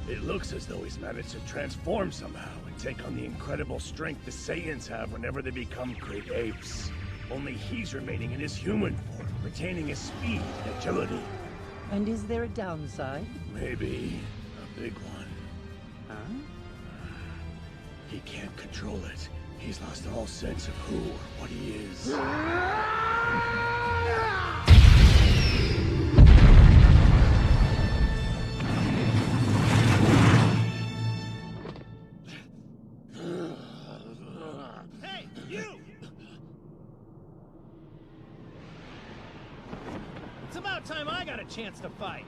It looks as though he's managed to transform somehow and take on the incredible strength the Saiyans have whenever they become great apes. Only he's remaining in his human form, retaining his speed and agility.
And is there a downside?
Maybe a big one.
Huh?
He can't control it. He's lost all sense of who or what he is.
Hey, you! It's about time I got a chance to fight.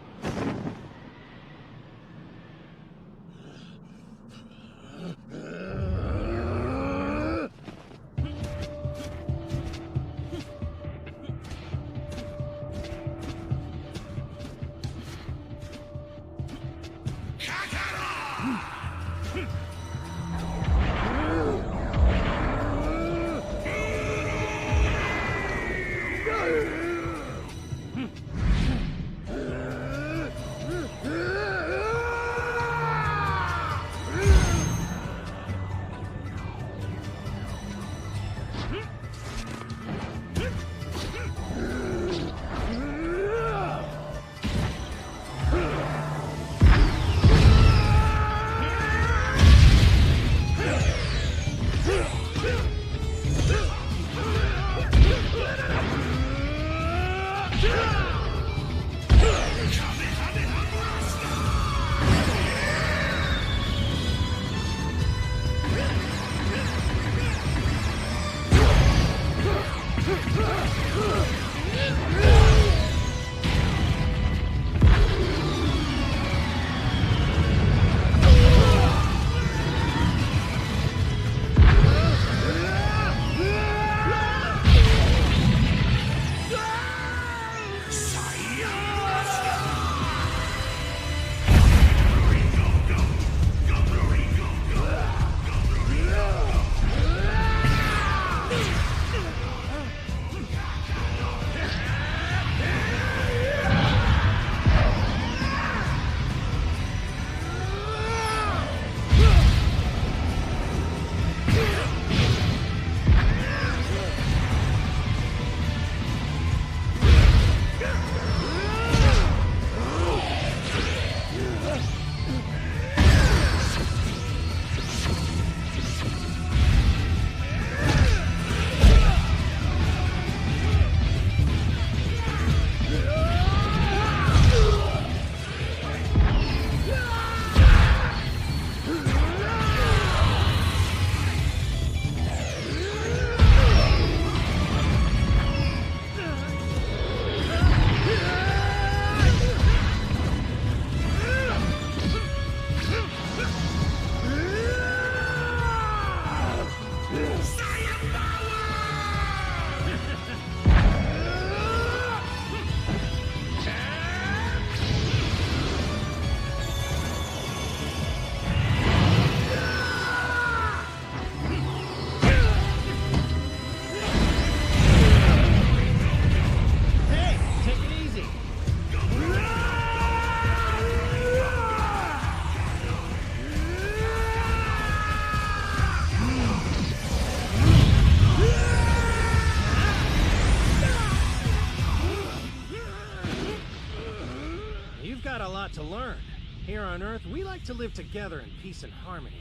To learn. Here on Earth, we like to live together in peace and harmony.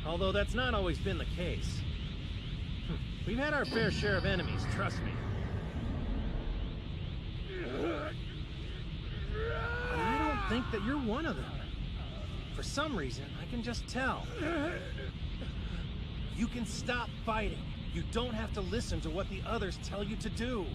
Although that's not always been the case. We've had our fair share of enemies, trust me. But I don't think that you're one of them. For some reason, I can just tell. You can stop fighting. You don't have to listen to what the others tell you to do.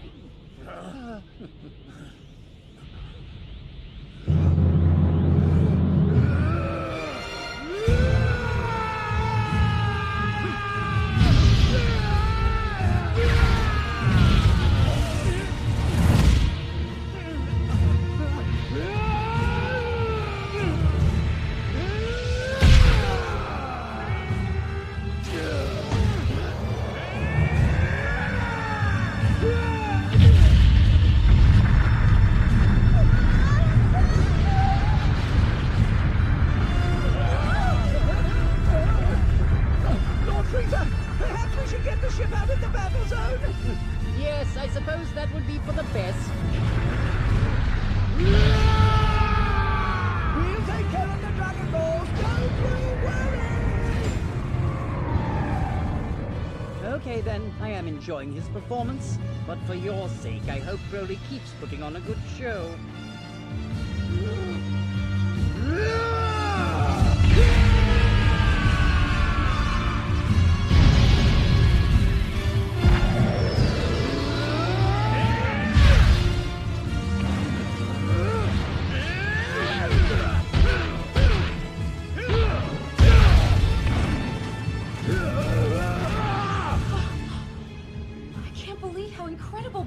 enjoying his performance, but for your sake, I hope Broly keeps putting on a good show.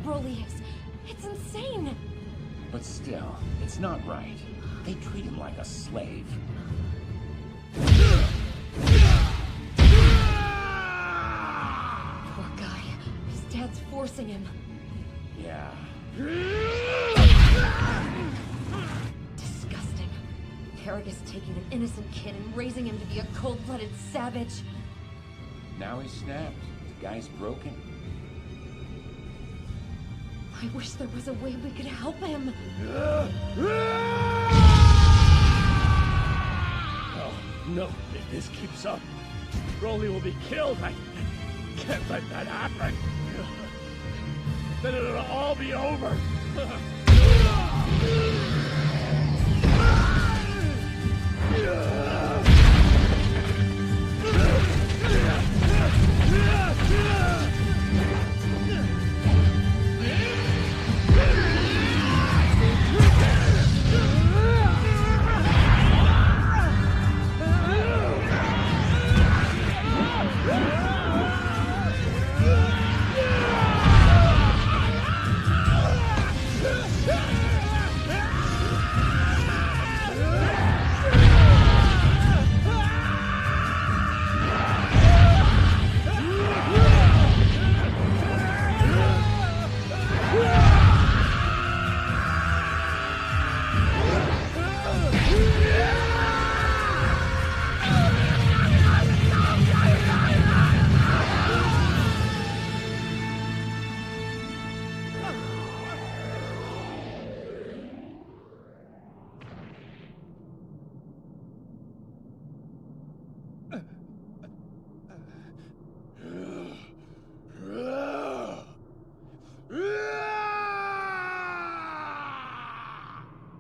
Broly is. It's insane.
But still, it's not right. They treat him like a slave.
Poor guy. His dad's forcing him.
Yeah.
Disgusting. Paragus taking an innocent kid and raising him to be a cold-blooded savage.
Now he's snapped. The guy's broken.
I wish there was a way we could help him.
Oh, no. If this keeps up, Broly will be killed. I can't let that happen. Then it'll all be over.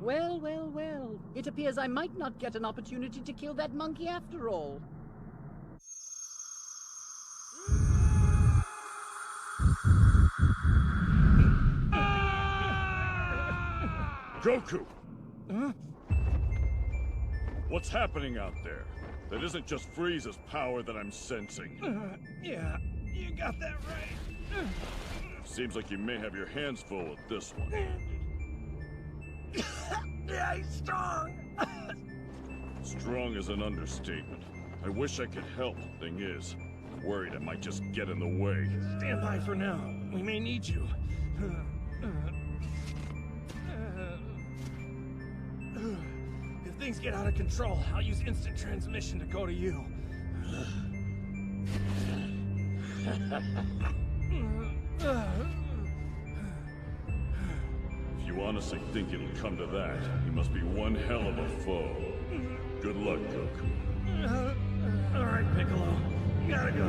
Well. It appears I might not get an opportunity to kill that monkey after all.
Goku! Huh? What's happening out there? That isn't just Frieza's power that I'm sensing.
Yeah, you got that right.
Seems like you may have your hands full with this one.
Yeah, he's strong.
Strong is an understatement. I wish I could help. Thing is, I'm worried I might just get in the way.
Stand by for now. We may need you. If things get out of control, I'll use instant transmission to go to you.
If you honestly think it'll come to that, you must be one hell of a foe. Good luck, Goku.
All right, Piccolo. Gotta go.